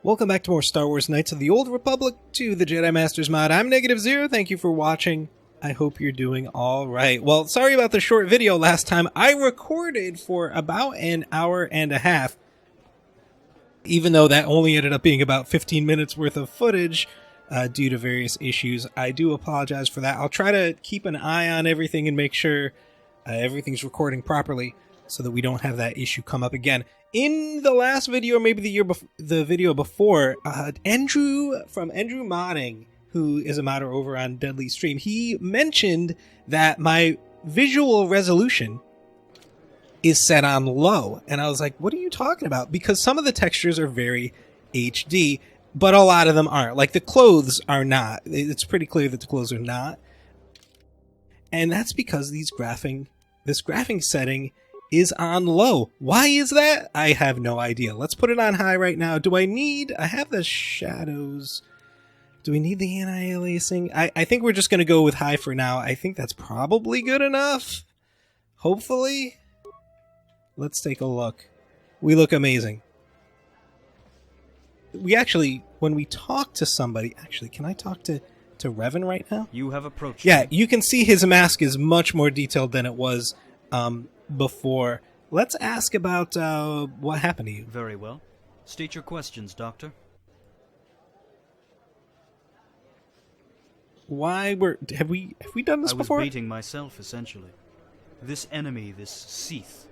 Welcome back to more Star Wars Knights of the Old Republic to the Jedi Masters mod. I'm Negative Zero. Thank you for watching. I hope you're doing all right. Well, sorry about the short video last time. I recorded for about an hour and a half, even though that only ended up being about 15 minutes worth of footage due to various issues. I do apologize for that. I'll try to keep an eye on everything and make sure everything's recording properly so that we don't have that issue come up again. In the last video, or maybe the video before, Andrew from Andrew Modding, who is a modder over on Deadly Stream, he mentioned that my visual resolution is set on low. And I was like, what are you talking about? Because some of the textures are very HD, but a lot of them aren't. Like the clothes are not. It's pretty clear that the clothes are not. And that's because this graphing setting is on low. Why is that? I have no idea. Let's put it on high right now. I have the shadows. Do we need the anti-aliasing? I think we're just going to go with high for now. I think that's probably good enough. Hopefully. Let's take a look. We look amazing. We actually, when we talk to somebody, actually, can I talk to Revan right now? You have approached. Yeah, you can see his mask is much more detailed than it was before. Let's ask about what happened to you. Very well. State your questions, Doctor. Have we done this before? I was baiting myself, essentially. This enemy, this Sith,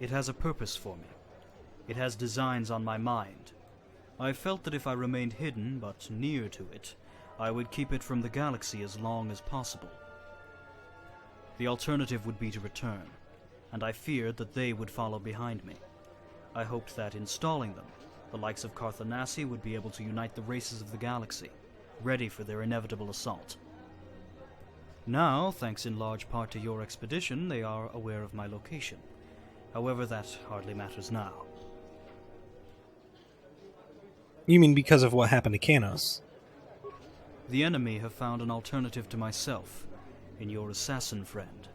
it has a purpose for me. It has designs on my mind. I felt that if I remained hidden, but near to it, I would keep it from the galaxy as long as possible. The alternative would be to return, and I feared that they would follow behind me. I hoped that installing them, the likes of Carthanasi would be able to unite the races of the galaxy, ready for their inevitable assault. Now, thanks in large part to your expedition, they are aware of my location. However, that hardly matters now. You mean because of what happened to Kanos? The enemy have found an alternative to myself in your assassin friend.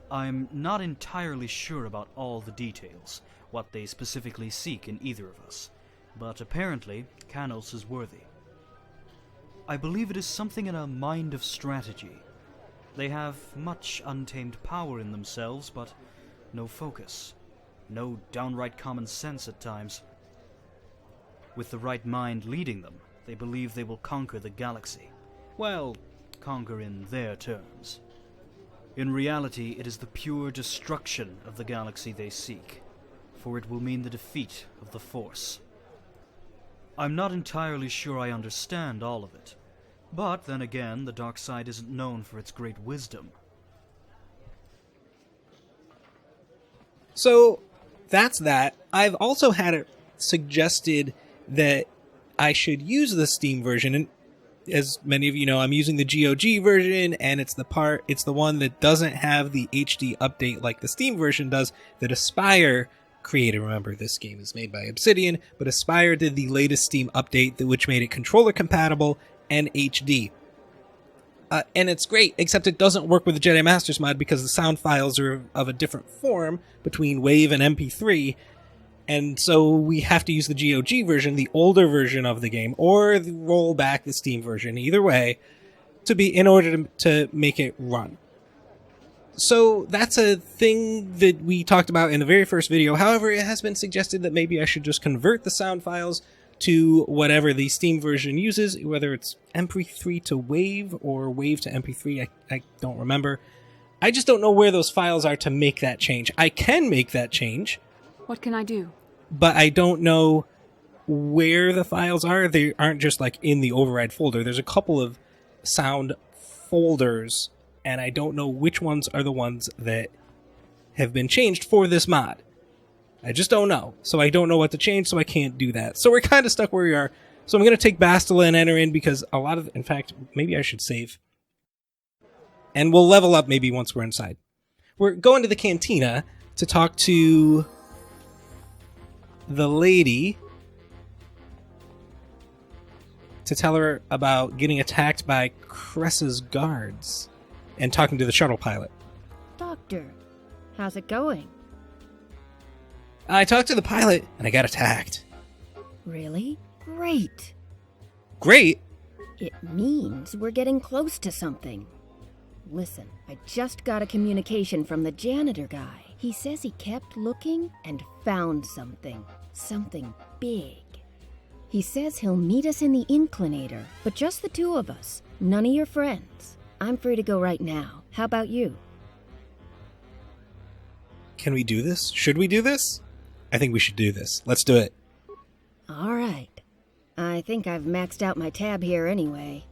I'm not entirely sure about all the details, what they specifically seek in either of us, but apparently Kanos is worthy. I believe it is something in a mind of strategy. They have much untamed power in themselves, but no focus, no downright common sense at times. With the right mind leading them, they believe they will conquer the galaxy. Well, conquer in their terms. In reality, it is the pure destruction of the galaxy they seek, for it will mean the defeat of the Force. I'm not entirely sure I understand all of it, but then again, the dark side isn't known for its great wisdom. So, that's that. I've also had it suggested that I should use the Steam version, and as many of you know, I'm using the GOG version, and it's the one that doesn't have the HD update like the Steam version does, that Aspyr created. Remember, this game is made by Obsidian, but Aspyr did the latest Steam update, which made it controller compatible and HD. And it's great, except it doesn't work with the Jedi Masters mod because the sound files are of a different form between WAV and MP3, and so we have to use the GOG version, the older version of the game, or roll back the Steam version, either way, in order to make it run. So that's a thing that we talked about in the very first video. However, it has been suggested that maybe I should just convert the sound files to whatever the Steam version uses, whether it's MP3 to WAV or WAV to MP3, I don't remember. I just don't know where those files are to make that change. I can make that change. What can I do? But I don't know where the files are. They aren't just like in the override folder. There's a couple of sound folders, and I don't know which ones are the ones that have been changed for this mod. I just don't know. So I don't know what to change, so I can't do that. So we're kind of stuck where we are. So I'm going to take Bastila and enter in because in fact, maybe I should save. And we'll level up maybe once we're inside. We're going to the cantina to talk to the lady to tell her about getting attacked by Cress's guards and talking to the shuttle pilot. Doctor, how's it going? I talked to the pilot and I got attacked. Really? Great. Great? It means we're getting close to something. Listen, I just got a communication from the janitor guy. He says he kept looking and found something. Something big. He says he'll meet us in the Inclinator, but just the two of us. None of your friends. I'm free to go right now. How about you? Can we do this? Should we do this? I think we should do this. Let's do it. All right. I think I've maxed out my tab here anyway.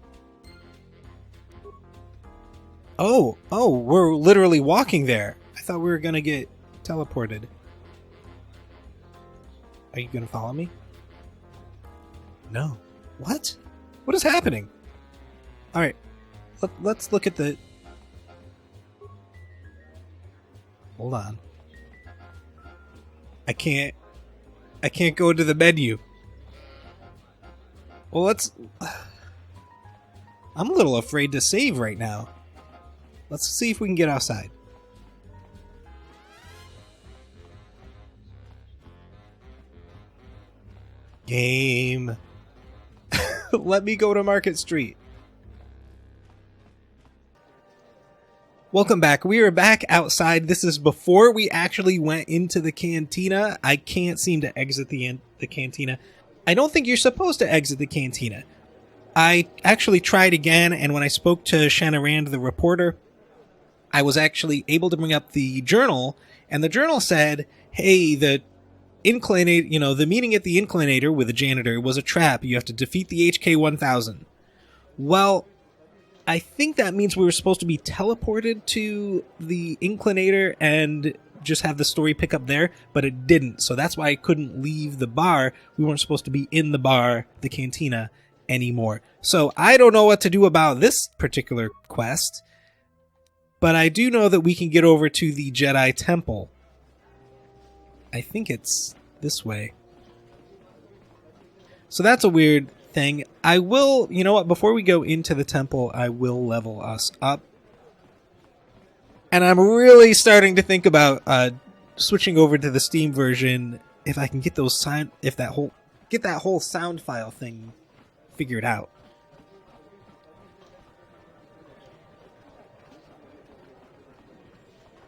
Oh, we're literally walking there. I thought we were gonna get teleported. Are you gonna follow me? No. What? What is happening? Alright. Let's look at the... Hold on. I can't go to the menu. Well, let's... I'm a little afraid to save right now. Let's see if we can get outside. Game. Let me go to Market Street. Welcome back. We are back outside. This is before we actually went into the cantina. I can't seem to exit the cantina. I don't think you're supposed to exit the cantina. I actually tried again, and when I spoke to Shanna Rand, the reporter, I was actually able to bring up the journal, and the journal said, hey, the meeting at the Inclinator with the janitor was a trap. You have to defeat the HK-1000. Well, I think that means we were supposed to be teleported to the Inclinator and just have the story pick up there, but it didn't. So that's why I couldn't leave the bar. We weren't supposed to be in the bar, the cantina, anymore. So I don't know what to do about this particular quest, but I do know that we can get over to the Jedi Temple. I think it's this way. So that's a weird thing. I will, you know what, before we go into the temple, I will level us up. And I'm really starting to think about switching over to the Steam version if I can get those get that whole sound file thing figured out.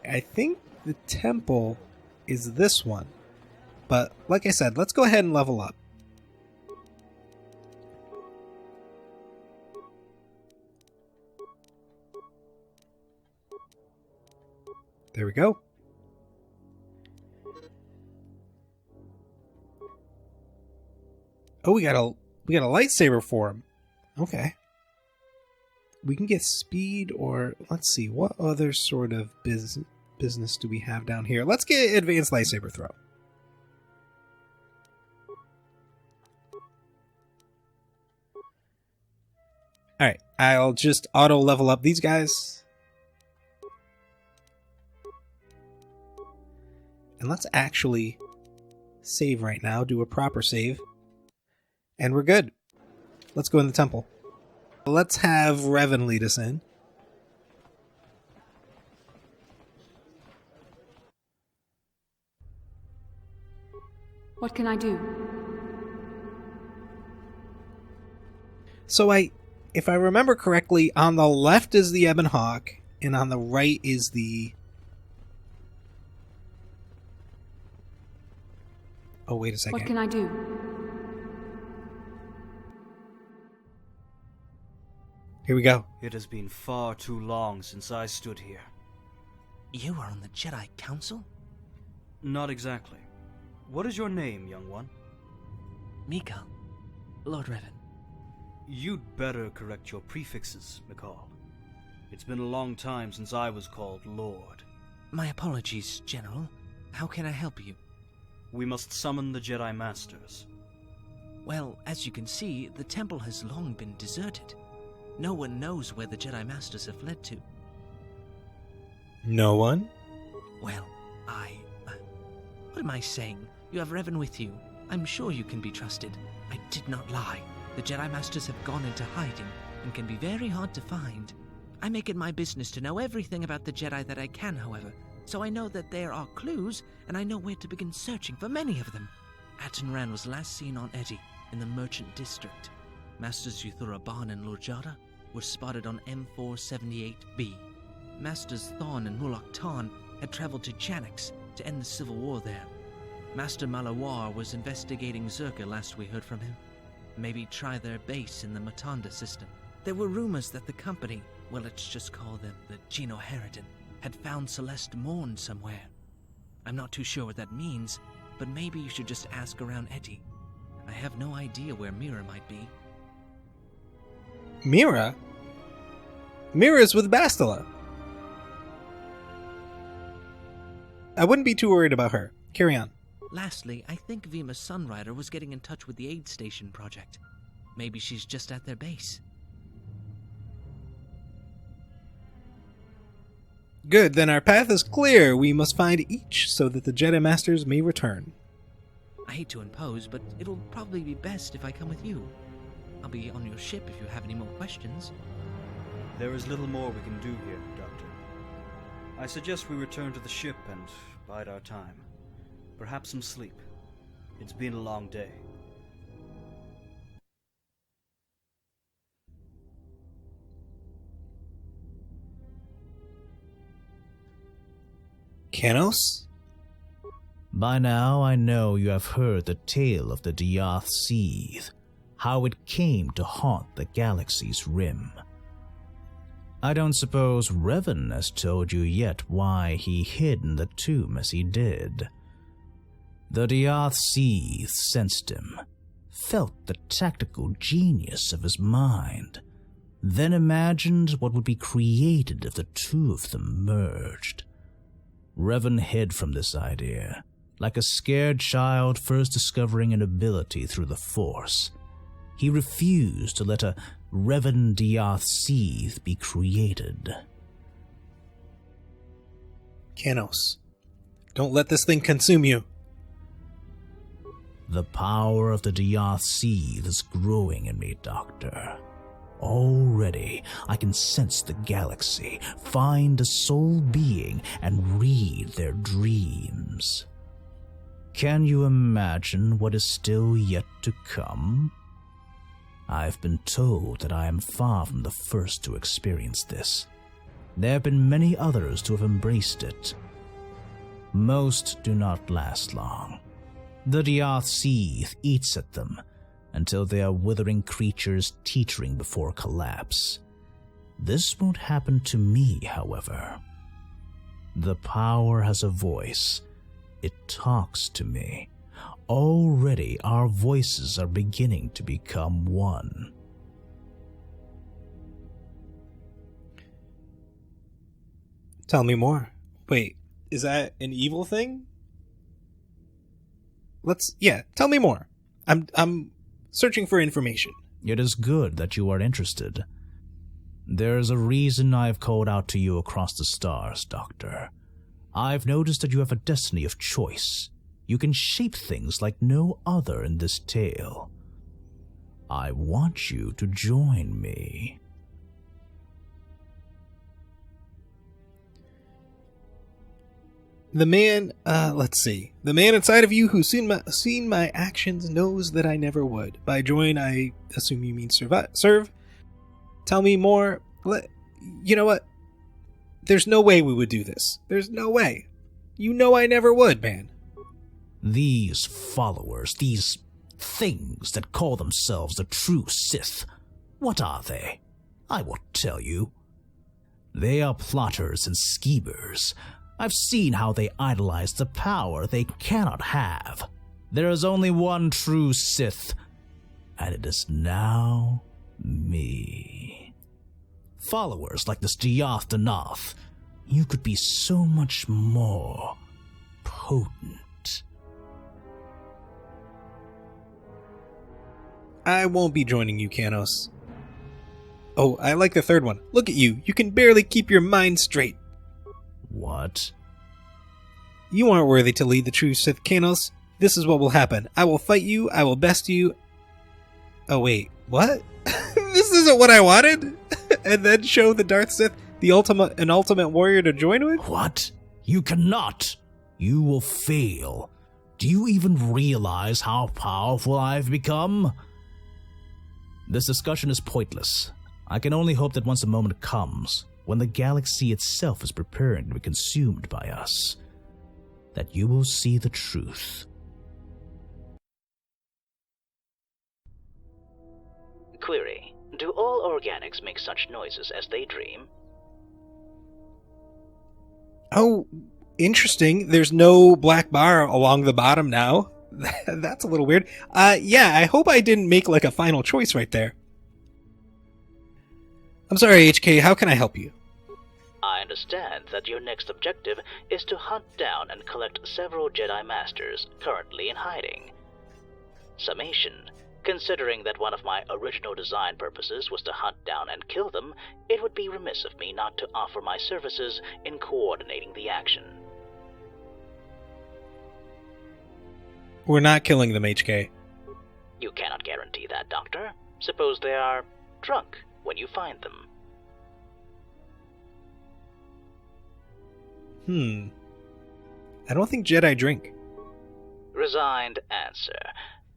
I think the temple is this one. But like I said, let's go ahead and level up. There we go. Oh, we got a lightsaber for him. Okay. We can get speed, or let's see, what other sort of business do we have down here? Let's get advanced lightsaber throw. Alright, I'll just auto level up these guys. And let's actually save right now, do a proper save. And we're good. Let's go in the temple. Let's have Revan lead us in. What can I do? So if I remember correctly, on the left is the Ebon Hawk, and on the right is the... Oh, wait a second. What can I do? Here we go. It has been far too long since I stood here. You are on the Jedi Council? Not exactly. What is your name, young one? Mika. Lord Revan. You'd better correct your prefixes, McCall. It's been a long time since I was called Lord. My apologies, General. How can I help you? We must summon the Jedi Masters. Well, as you can see, the temple has long been deserted. No one knows where the Jedi Masters have fled to. No one? Well, what am I saying? You have Revan with you. I'm sure you can be trusted. I did not lie. The Jedi Masters have gone into hiding and can be very hard to find. I make it my business to know everything about the Jedi that I can, however, so I know that there are clues, and I know where to begin searching for many of them. Atenran was last seen on Eddy in the Merchant District. Masters Yuthuraban and Lorjada were spotted on M478B. Masters Thawne and Mulak Tan had traveled to Chanix to end the civil war there. Master Malawar was investigating Zerka last we heard from him. Maybe try their base in the Matanda system. There were rumors that the company, well, let's just call them the Geno Harridan, had found Celeste Morn somewhere. I'm not too sure what that means, but maybe you should just ask around Eddy. I have no idea where Mira might be. Mira? Mira's with Bastila. I wouldn't be too worried about her. Carry on. Lastly, I think Vima Sunrider was getting in touch with the aid station project. Maybe she's just at their base. Good, then our path is clear. We must find each so that the Jedi Masters may return. I hate to impose, but it'll probably be best if I come with you. I'll be on your ship if you have any more questions. There is little more we can do here, Doctor. I suggest we return to the ship and bide our time. Perhaps some sleep. It's been a long day. Kanos? By now I know you have heard the tale of the D'arth Syyth, how it came to haunt the galaxy's rim. I don't suppose Revan has told you yet why he hid in the tomb as he did. The D'arth Syyth sensed him, felt the tactical genius of his mind, then imagined what would be created if the two of them merged. Revan hid from this idea, like a scared child first discovering an ability through the Force. He refused to let a Revan D'arth Syyth be created. Kanos, don't let this thing consume you. The power of the D'arth Syyth is growing in me, Doctor. Already, I can sense the galaxy, find a soul being, and read their dreams. Can you imagine what is still yet to come? I've been told that I am far from the first to experience this. There have been many others to have embraced it. Most do not last long. The D'arth Syyth eats at them until they are withering creatures teetering before collapse. This won't happen to me, however. The power has a voice. It talks to me. Already our voices are beginning to become one. Tell me more. Wait, is that an evil thing? Tell me more. I'm searching for information. It is good that you are interested. There is a reason I have called out to you across the stars, Doctor. I've noticed that you have a destiny of choice. You can shape things like no other in this tale. I want you to join me. The man, The man inside of you who's seen my actions knows that I never would. By join, I assume you mean serve. Tell me more. You know what? There's no way we would do this. There's no way. You know I never would, man. These followers, these things that call themselves the true Sith, what are they? I will tell you. They are plotters and schemers. I've seen how they idolize the power they cannot have. There is only one true Sith, and it is now me. Followers like this D'arth Syyth, you could be so much more potent. I won't be joining you, Kanos. Oh, I like the third one. Look at you. You can barely keep your mind straight. What? You aren't worthy to lead the true Sith, Kanos. This is what will happen. I will fight you. I will best you. Oh, wait. What? This isn't what I wanted? And then show the Darth Sith an ultimate warrior to join with? What? You cannot. You will fail. Do you even realize how powerful I've become? This discussion is pointless. I can only hope that once the moment comes, when the galaxy itself is preparing to be consumed by us, that you will see the truth. Query: do all organics make such noises as they dream? Oh, interesting. There's no black bar along the bottom now. That's a little weird. Yeah, I hope I didn't make like a final choice right there. I'm sorry, HK, how can I help you? I understand that your next objective is to hunt down and collect several Jedi Masters currently in hiding. Summation: considering that one of my original design purposes was to hunt down and kill them, it would be remiss of me not to offer my services in coordinating the action. We're not killing them, HK. You cannot guarantee that, Doctor. Suppose they are drunk when you find them. I don't think Jedi drink. Resigned answer.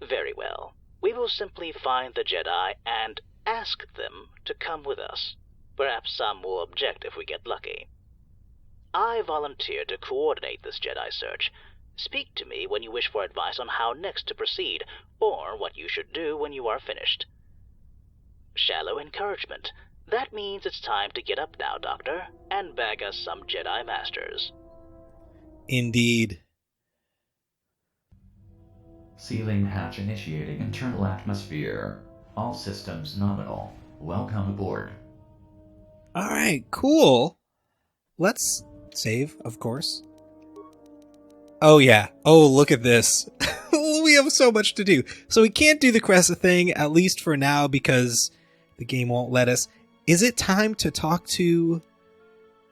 Very well. We will simply find the Jedi and ask them to come with us. Perhaps some will object if we get lucky. I volunteer to coordinate this Jedi search. Speak to me when you wish for advice on how next to proceed, or what you should do when you are finished. Shallow encouragement. That means it's time to get up now, Doctor, and bag us some Jedi Masters. Indeed. Sealing hatch initiating internal atmosphere. All systems nominal. Welcome aboard. Alright, cool. Let's save, of course. Oh yeah. Oh, look at this. We have so much to do. So we can't do the Cressa thing, at least for now, because the game won't let us. Is it time to talk to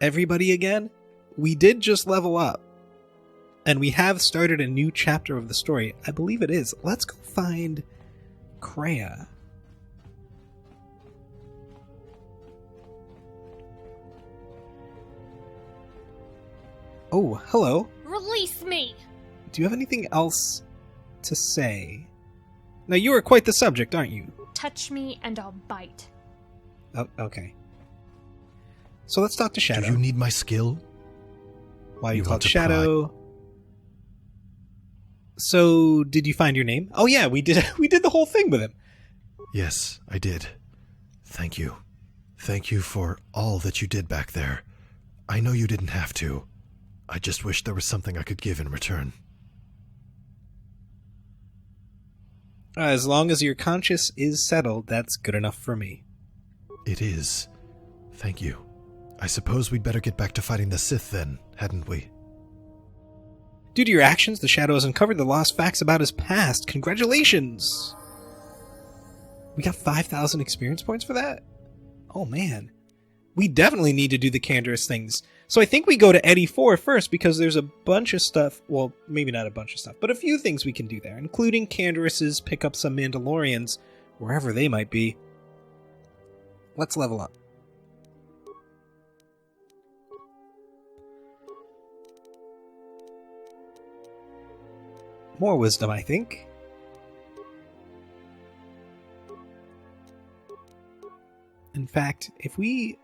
everybody again? We did just level up. And we have started a new chapter of the story. I believe it is. Let's go find Kreia. Oh, hello. Release me! Do you have anything else to say? Now, you are quite the subject, aren't you? Touch me and I'll bite. Oh, okay. So let's talk to Shadow. Do you need my skill? Why you want called to Shadow? So, did you find your name? Oh yeah, we did. We did the whole thing with him. Yes, I did. Thank you. Thank you for all that you did back there. I know you didn't have to. I just wish there was something I could give in return. As long as your conscience is settled, that's good enough for me. It is. Thank you. I suppose we'd better get back to fighting the Sith then, hadn't we? Due to your actions, the Shadow has uncovered the lost facts about his past. Congratulations! We got 5,000 experience points for that? Oh man. We definitely need to do the Canderous things. So I think we go to Edo IV first, because there's a bunch of stuff, well, maybe not a bunch of stuff, but a few things we can do there, including Canderous's pick up some Mandalorians, wherever they might be. Let's level up. More wisdom, I think. In fact, if we...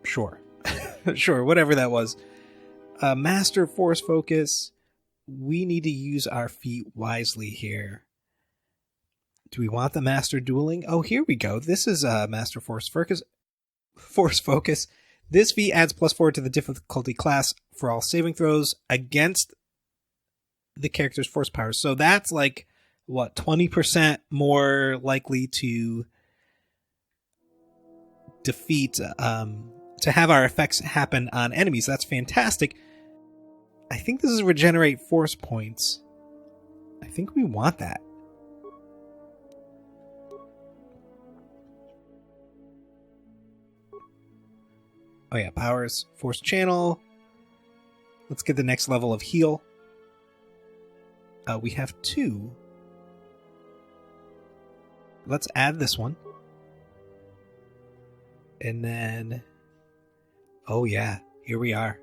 Sure. Sure, whatever that was. Master Force Focus. We need to use our feet wisely here. Do we want the Master Dueling? Oh, here we go. This is Master Force Focus. This feat adds +4 to the difficulty class for all saving throws against the character's force powers. So that's like, what, 20% more likely to defeat, to have our effects happen on enemies. That's fantastic. I think this is regenerate force points. I think we want that. Oh yeah, powers, force channel. Let's get the next level of heal. We have 2. Let's add this one. And then... Oh yeah, Here we are.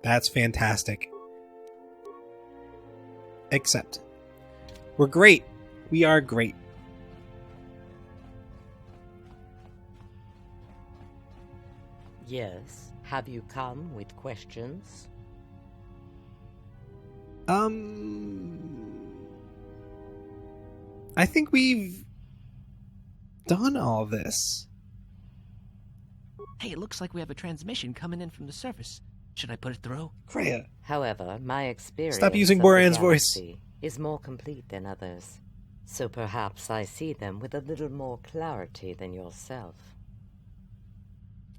That's fantastic. Except, we're great. We are great. Yes. Have you come with questions? I think we've done all this. Hey, it looks like we have a transmission coming in from the surface. Should I put it through? Kreia. However, my experience Stop using of the Boran's voice. galaxy is more complete than others. So perhaps I see them with a little more clarity than yourself.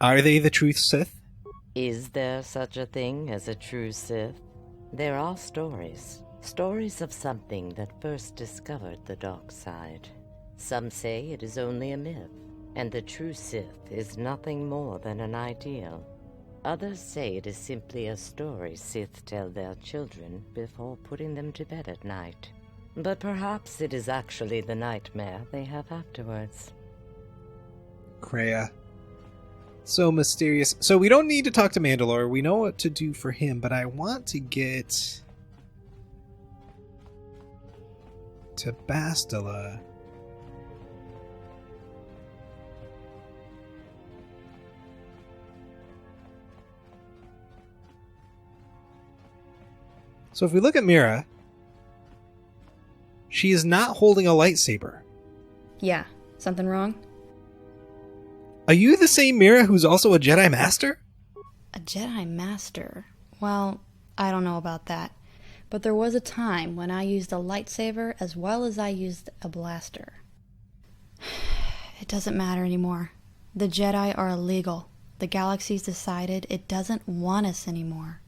Are they the truth Sith? Is there such a thing as a true Sith? There are stories. Stories of something that first discovered the dark side. Some say it is only a myth, and the true Sith is nothing more than an ideal. Others say it is simply a story Sith tell their children before putting them to bed at night. But perhaps it is actually the nightmare they have afterwards. Kreia. So mysterious. So we don't need to talk to Mandalore. We know what to do for him, but I want to get to Bastila. So if we look at Mira, she is not holding a lightsaber. Yeah, something wrong? Are you the same Mira who's also a Jedi Master? A Jedi Master? Well, I don't know about that. But there was a time when I used a lightsaber as well as I used a blaster. It doesn't matter anymore. The Jedi are illegal. The galaxy's decided it doesn't want us anymore.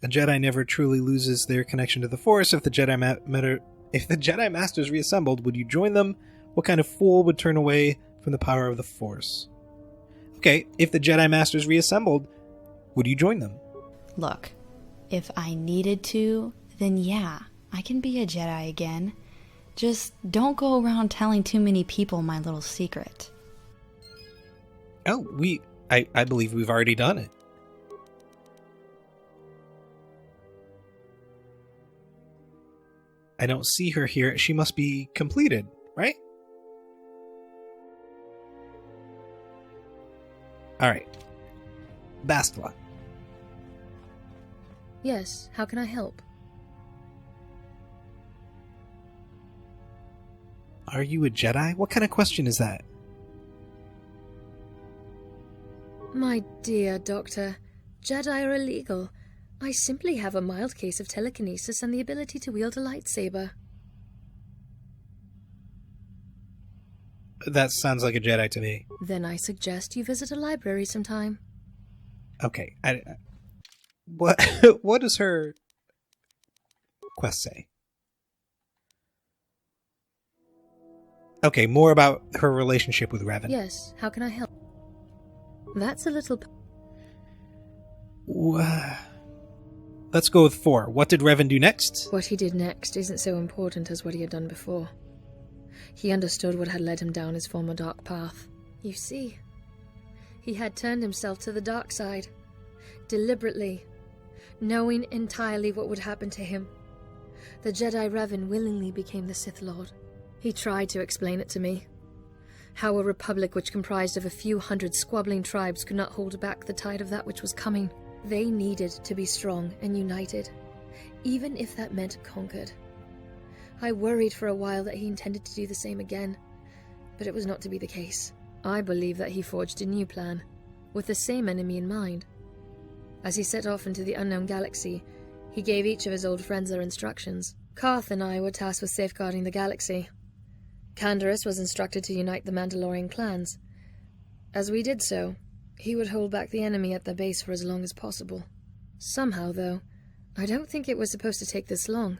A Jedi never truly loses their connection to the Force. If the Jedi Masters reassembled, would you join them? What kind of fool would turn away from the power of the Force? Okay, if the Jedi Masters reassembled, would you join them? Look, if I needed to, then yeah, I can be a Jedi again. Just don't go around telling too many people my little secret. Oh, I believe we've already done it. I don't see her here. She must be completed, right? Alright. Bastila. Yes, how can I help? Are you a Jedi? What kind of question is that? My dear Doctor, Jedi are illegal. I simply have a mild case of telekinesis and the ability to wield a lightsaber. That sounds like a Jedi to me. Then I suggest you visit a library sometime. Okay, what does her quest say? Okay, more about her relationship with Revan. Yes, how can I help? That's a little... Let's go with 4. What did Revan do next? What he did next isn't so important as what he had done before. He understood what had led him down his former dark path. You see, he had turned himself to the dark side, deliberately, knowing entirely what would happen to him. The Jedi Revan willingly became the Sith Lord. He tried to explain it to me. How a republic which comprised of a few hundred squabbling tribes could not hold back the tide of that which was coming. They needed to be strong and united, even if that meant conquered. I worried for a while that he intended to do the same again, but it was not to be the case. I believe that he forged a new plan, with the same enemy in mind. As he set off into the unknown galaxy, he gave each of his old friends their instructions. Karth and I were tasked with safeguarding the galaxy. Canderous was instructed to unite the Mandalorian clans. As we did so, he would hold back the enemy at the base for as long as possible. Somehow, though, I don't think it was supposed to take this long.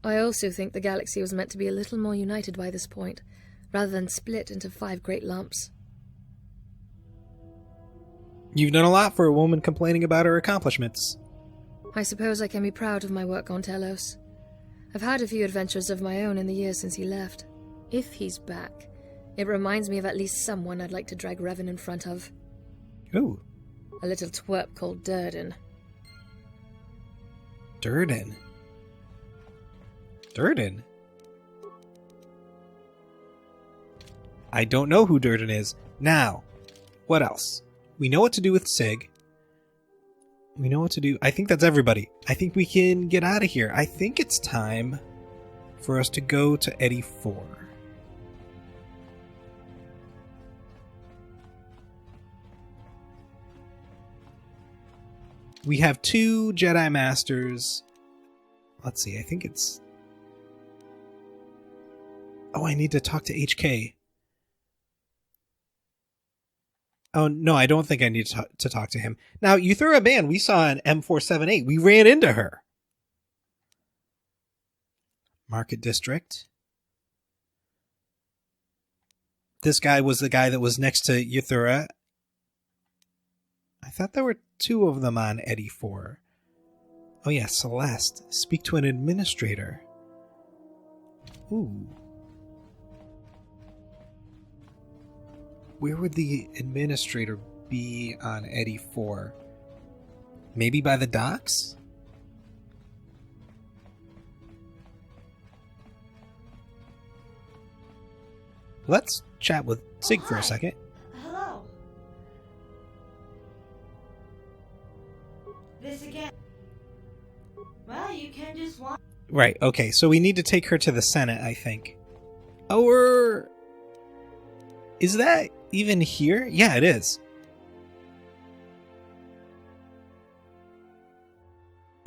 I also think the galaxy was meant to be a little more united by this point, rather than split into 5 great lumps. You've done a lot for a woman complaining about her accomplishments. I suppose I can be proud of my work on Telos. I've had a few adventures of my own in the years since he left. If he's back, it reminds me of at least someone I'd like to drag Revan in front of. Ooh. A little twerp called Durden. Durden? Durden? I don't know who Durden is. Now, what else? We know what to do with Sig. We know what to do. I think that's everybody. I think we can get out of here. I think it's time for us to go to Edo IV. We have 2 Jedi Masters. Let's see, I think it's... Oh, I need to talk to HK. Oh, no, I don't think I need to talk to him. Now, Euthura Ban, we saw an M478. We ran into her. Market District. This guy was the guy that was next to Euthura. I thought there were 2 of them on Edo IV. Oh yeah, Celeste. Speak to an administrator. Ooh. Where would the administrator be on Edo IV? Maybe by the docks? Let's chat with Sig for a second. Hello. This again. Well, you can just walk. Right, okay, so we need to take her to the Senate, I think. Or... Is that even here? Yeah, it is.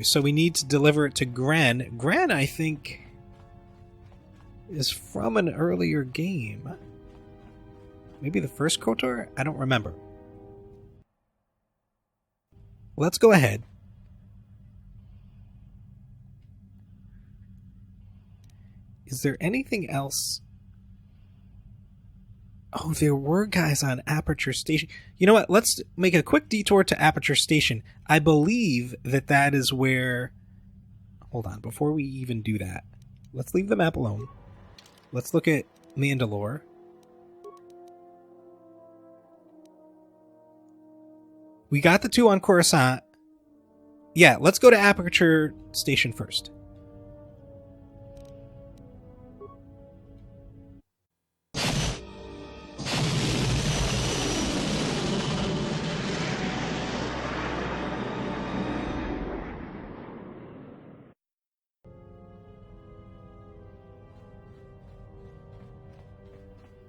So we need to deliver it to Gren. Gren, I think, is from an earlier game. Maybe the first KOTOR? I don't remember. Let's go ahead. Is there anything else? Oh, there were guys on Aperture Station. You know what? Let's make a quick detour to Aperture Station. I believe that that is where... Hold on, before we even do that, let's leave the map alone. Let's look at Mandalore. We got the 2 on Coruscant. Yeah, let's go to Aperture Station first.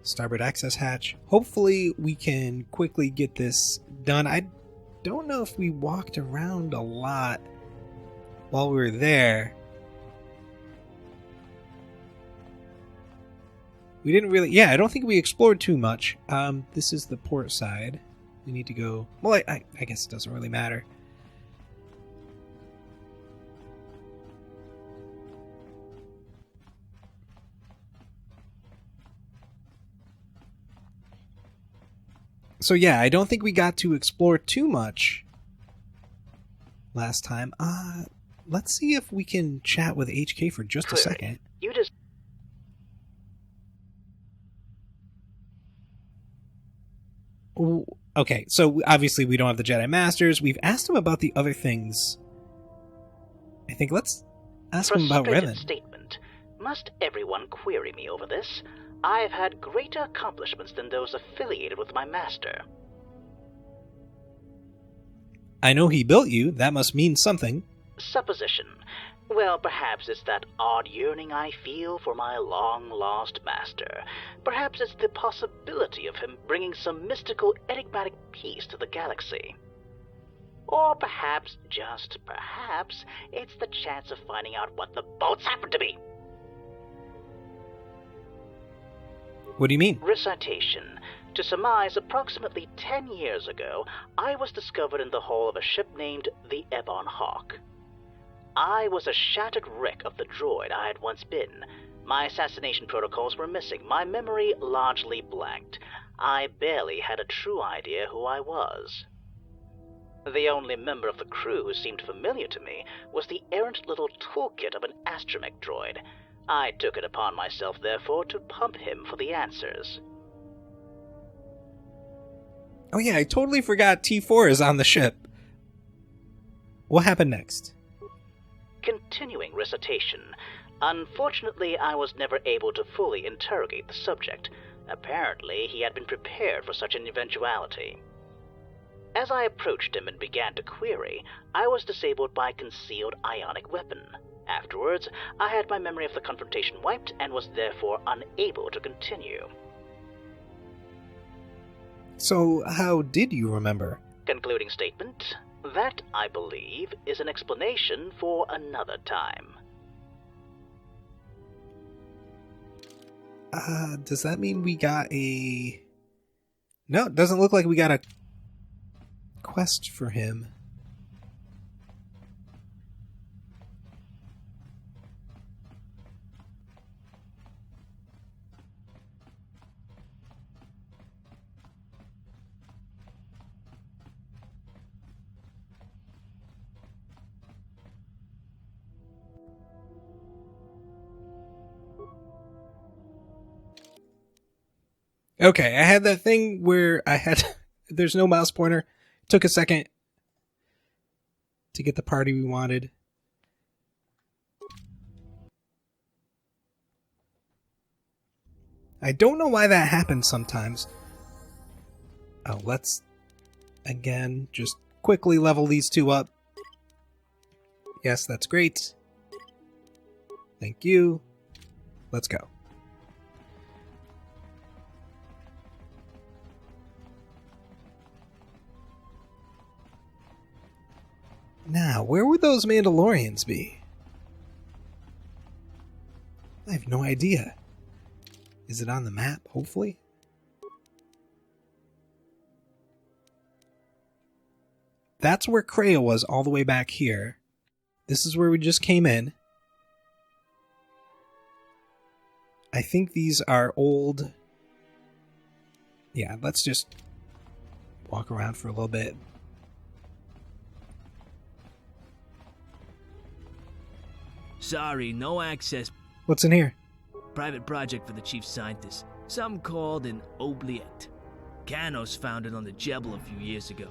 Starboard access hatch. Hopefully we can quickly get this done. I don't know if we walked around a lot while we were there. We didn't really... Yeah, I don't think we explored too much. This is the port side. We need to go... Well, I guess it doesn't really matter. So yeah, I don't think we got to explore too much last time. Let's see if we can chat with HK for just a second. You just... Okay, so obviously we don't have the Jedi Masters. We've asked him about the other things. I think let's ask him about Revan. Statement. Must everyone query me over this? I've had greater accomplishments than those affiliated with my master. I know he built you. That must mean something. Supposition. Well, perhaps it's that odd yearning I feel for my long-lost master. Perhaps it's the possibility of him bringing some mystical, enigmatic peace to the galaxy. Or perhaps, just perhaps, it's the chance of finding out what the boats happen to be. What do you mean? Recitation. To surmise, approximately 10 years ago, I was discovered in the hull of a ship named the Ebon Hawk. I was a shattered wreck of the droid I had once been. My assassination protocols were missing, my memory largely blanked. I barely had a true idea who I was. The only member of the crew who seemed familiar to me was the errant little toolkit of an astromech droid. I took it upon myself, therefore, to pump him for the answers. Oh yeah, I totally forgot T4 is on the ship. What happened next? Continuing recitation. Unfortunately, I was never able to fully interrogate the subject. Apparently, he had been prepared for such an eventuality. As I approached him and began to query, I was disabled by a concealed ionic weapon. Afterwards, I had my memory of the confrontation wiped and was therefore unable to continue. So, how did you remember? Concluding statement. That, I believe, is an explanation for another time. Does that mean we got a... No, it doesn't look like we got a quest for him. Okay, I had that thing where I had... There's no mouse pointer. Took a second to get the party we wanted. I don't know why that happens sometimes. Oh, let's, again, just quickly level these two up. Yes, that's great. Thank you. Let's go. Now, where would those Mandalorians be? I have no idea. Is it on the map, hopefully? That's where Kreia was all the way back here. This is where we just came in. I think these are old... Yeah, let's just walk around for a little bit. Sorry, no access. What's in here? Private project for the chief scientist. Some called an oubliette. Kanos found it on the Jebel a few years ago.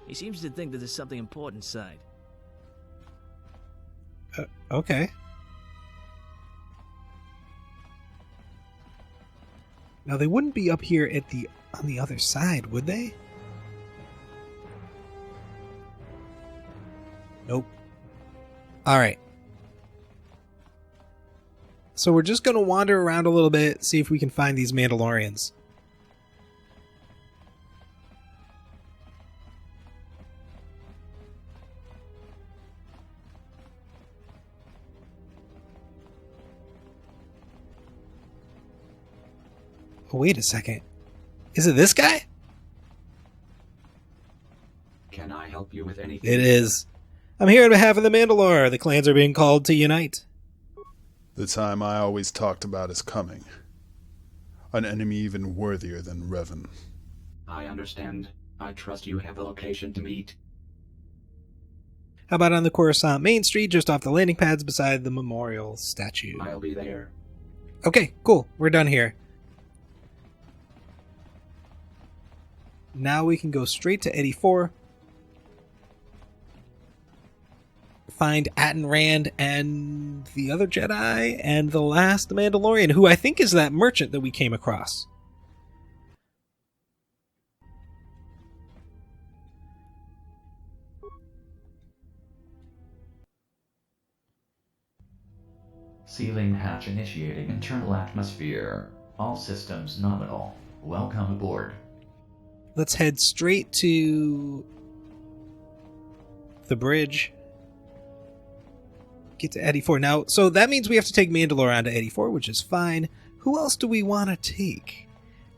He seems to think that there's something important inside. Okay. Now they wouldn't be up here at on the other side, would they? Nope. Alright. So we're just going to wander around a little bit, see if we can find these Mandalorians. Oh, wait a second. Is it this guy? Can I help you with anything? It is. I'm here on behalf of the Mandalore. The clans are being called to unite. The time I always talked about is coming. An enemy even worthier than Revan. I understand. I trust you have the location to meet. How about on the Coruscant Main Street, just off the landing pads beside the memorial statue? I'll be there. Okay, cool. We're done here. Now we can go straight to Edo IV. Find Atton Rand and the other Jedi and the last Mandalorian, who I think is that merchant that we came across. Sealing hatch initiating internal atmosphere. All systems nominal. Welcome aboard. Let's head straight to the bridge. Get to Edo IV. Now, so that means we have to take Mandalore on to Edo IV, which is fine. Who else do we want to take?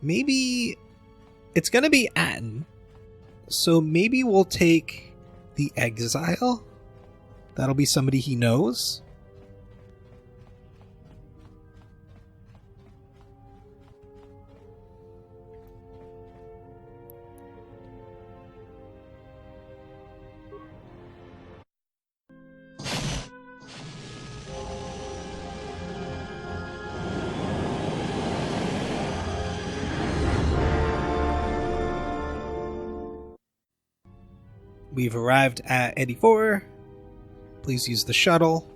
Maybe it's going to be Atton. So maybe we'll take the Exile. That'll be somebody he knows. We've arrived at Edo IV. Please use the shuttle.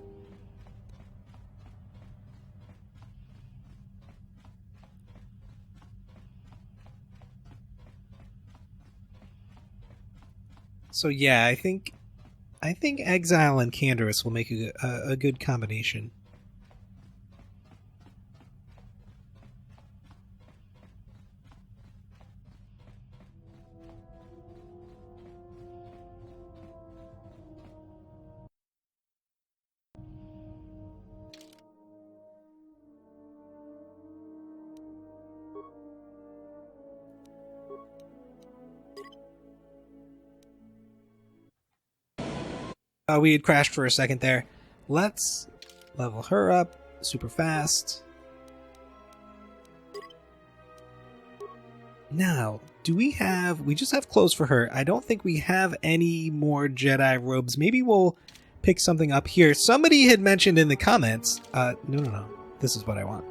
So yeah, I think Exile and Canderous will make a good combination. We had crashed for a second there. Let's level her up super fast. Now, we just have clothes for her. I don't think we have any more Jedi robes. Maybe we'll pick something up here. Somebody had mentioned in the comments, no. This is what I want.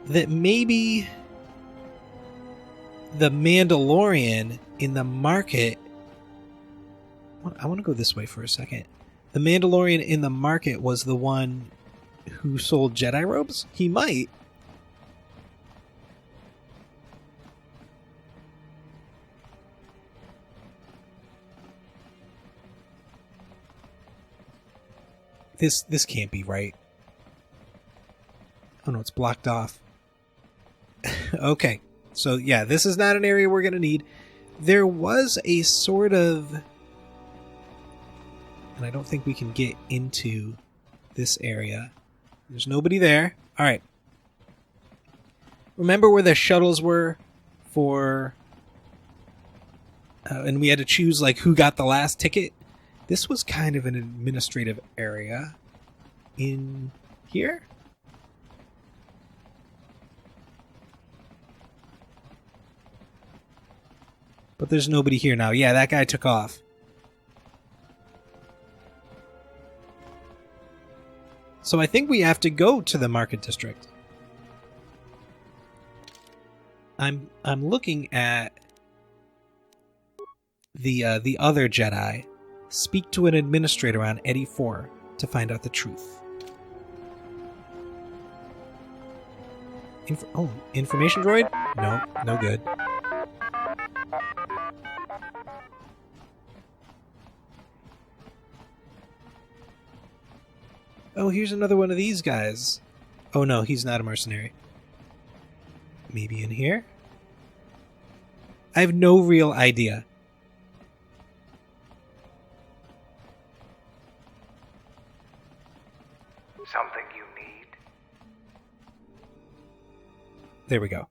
That maybe the Mandalorian in the market, I want to go this way for a second. The Mandalorian in the market was the one who sold Jedi robes? He might. This can't be right. Oh no, it's blocked off. Okay. So yeah, this is not an area we're going to need. There was a sort of... And I don't think we can get into this area. There's nobody there. All right. Remember where the shuttles were for... and we had to choose like who got the last ticket? This was kind of an administrative area in here. But there's nobody here now. Yeah, that guy took off. So I think we have to go to the market district. I'm looking at the other Jedi. Speak to an administrator on Edo IV to find out the truth. Information droid? No good. Oh, here's another one of these guys. Oh no, he's not a mercenary. Maybe in here? I have no real idea. Something you need? There we go.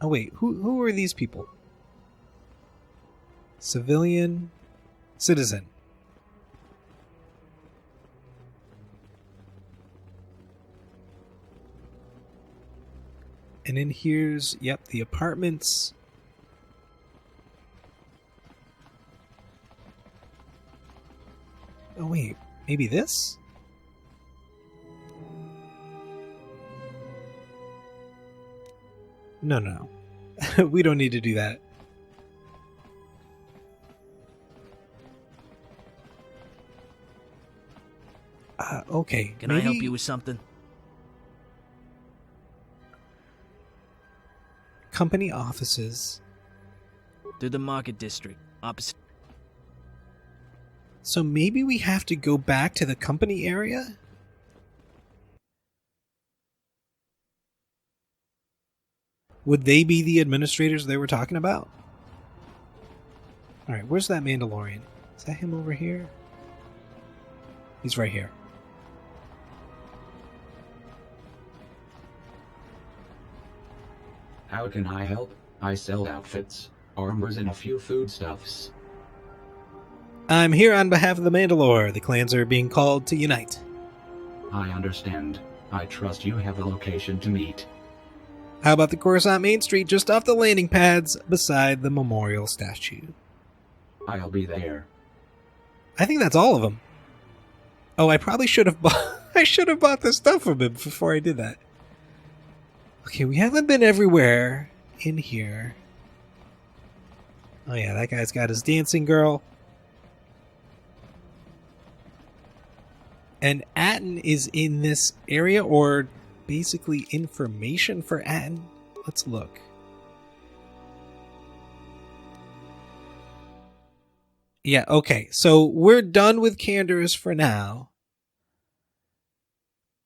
Oh wait, who are these people? Civilian, citizen. And in here's, yep, the apartments. Oh wait, maybe this? No. We don't need to do that. Okay. Can I help you with something? Company offices. To the market district, opposite. So maybe we have to go back to the company area? Would they be the administrators they were talking about? Alright, where's that Mandalorian? Is that him over here? He's right here. How can I help? I sell outfits, armors, and a few foodstuffs. I'm here on behalf of the Mandalore. The clans are being called to unite. I understand. I trust you have a location to meet. How about the Coruscant Main Street just off the landing pads beside the memorial statue? I'll be there. I think that's all of them. Oh, I probably should have bought the stuff from him before I did that. Okay, we haven't been everywhere in here. Oh yeah, that guy's got his dancing girl. And Atten is in this area, or basically information for Atten. Let's look. Yeah, okay. So we're done with Canderous for now.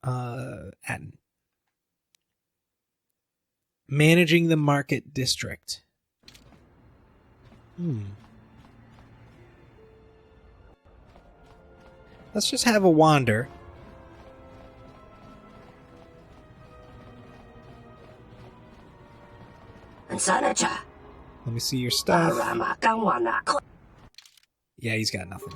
Atten. Managing the market district. Let's just have a wander. Let me see your stuff. Yeah, he's got nothing.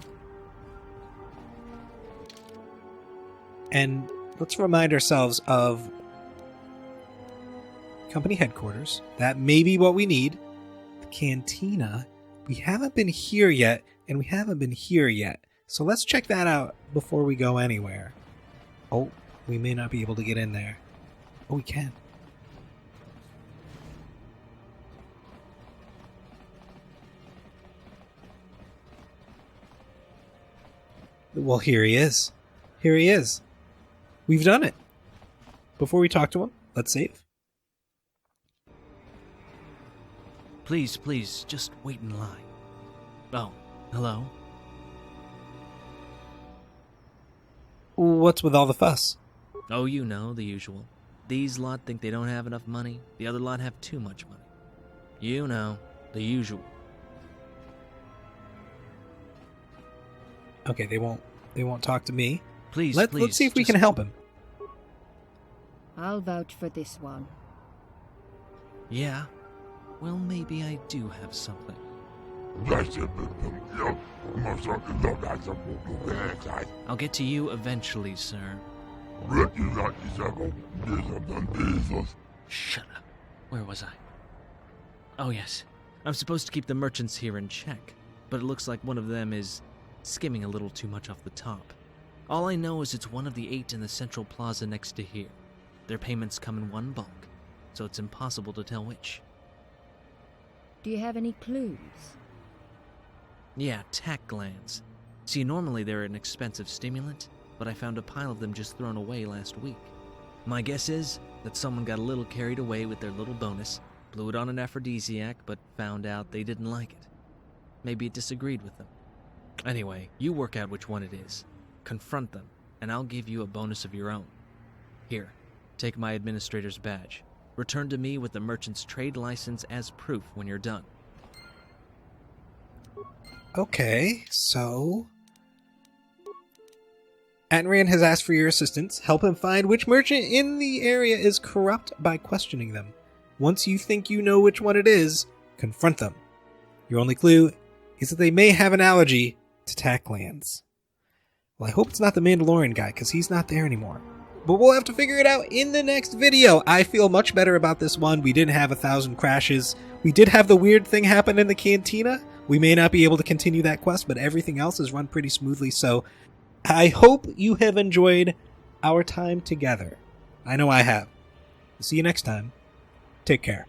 And let's remind ourselves of company headquarters. That may be what we need. The cantina. We haven't been here yet, and we haven't been here yet. So let's check that out before we go anywhere. Oh, we may not be able to get in there. Oh, we can. Well, here he is. Here he is. We've done it. Before we talk to him, let's save. Please, please, just wait in line. Oh, hello? What's with all the fuss? Oh, you know, the usual. These lot think they don't have enough money. The other lot have too much money. You know, the usual. Okay, they won't talk to me. Please, let's see if we can help him. I'll vouch for this one. Yeah? Well, maybe I do have something. I'll get to you eventually, sir. Shut up. Where was I? Oh, yes. I'm supposed to keep the merchants here in check, but it looks like one of them is skimming a little too much off the top. All I know is it's one of the 8 in the central plaza next to here. Their payments come in one bulk, so it's impossible to tell which. Do you have any clues? Yeah, tack glands. See, normally they're an expensive stimulant, but I found a pile of them just thrown away last week. My guess is that someone got a little carried away with their little bonus, blew it on an aphrodisiac, but found out they didn't like it. Maybe it disagreed with them. Anyway, you work out which one it is. Confront them, and I'll give you a bonus of your own. Here, take my administrator's badge. Return to me with the merchant's trade license as proof when you're done. Okay, so Attenran has asked for your assistance. Help him find which merchant in the area is corrupt by questioning them. Once you think you know which one it is, confront them. Your only clue is that they may have an allergy to tack lands. Well, I hope it's not the Mandalorian guy, because he's not there anymore. But we'll have to figure it out in the next video. I feel much better about this one. We didn't have 1,000 crashes. We did have the weird thing happen in the cantina. We may not be able to continue that quest, but everything else has run pretty smoothly. So I hope you have enjoyed our time together. I know I have. See you next time. Take care.